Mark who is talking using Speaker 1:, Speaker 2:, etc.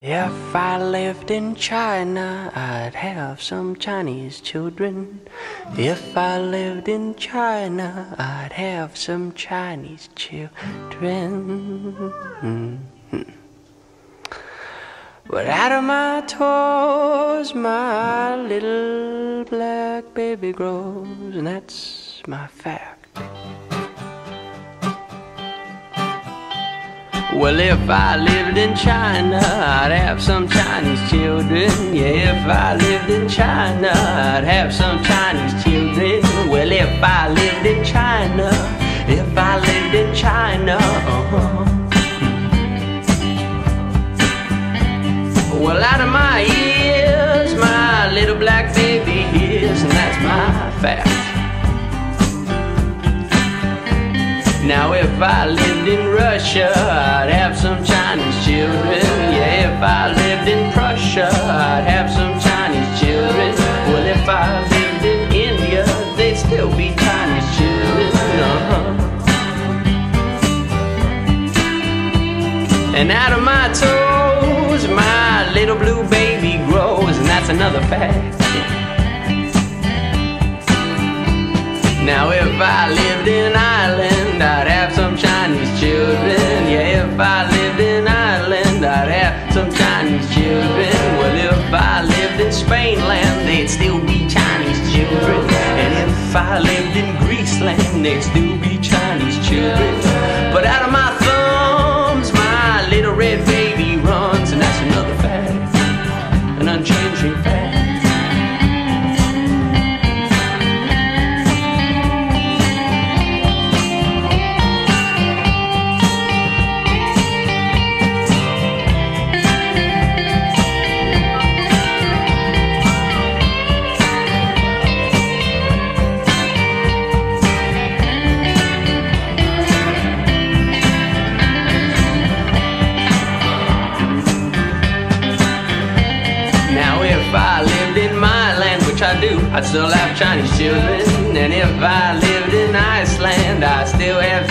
Speaker 1: If I lived in China, I'd have some Chinese children. If I lived in China, I'd have some Chinese children. But out of my toes, my little black baby grows, and that's my fact. Well, if I lived in China, I'd have some Chinese children. Yeah, if I lived in China, I'd have some Chinese children. Well, if I lived in China, if I lived in China, Well, out of my ears, my little black baby hears, and that's my fact. Now if I lived in Russia, I'd have some Chinese children. Yeah, if I lived in Prussia, I'd have some Chinese children. Well, if I lived in India, they'd still be Chinese children. And out of my toes, my little blue baby grows, and that's another fact. Now if I lived in Ireland, I'd have some Chinese children. Yeah, if I lived in Ireland, I'd have some Chinese children. Well, if I lived in Spainland, they'd still be Chinese children. And if I lived in Greeceland, they'd still be Chinese children. But out of my thumbs, my little red baby runs, and that's another fact, an unchanging fact. If I lived in my land, which I do, I'd still have Chinese children. And if I lived in Iceland, I'd still have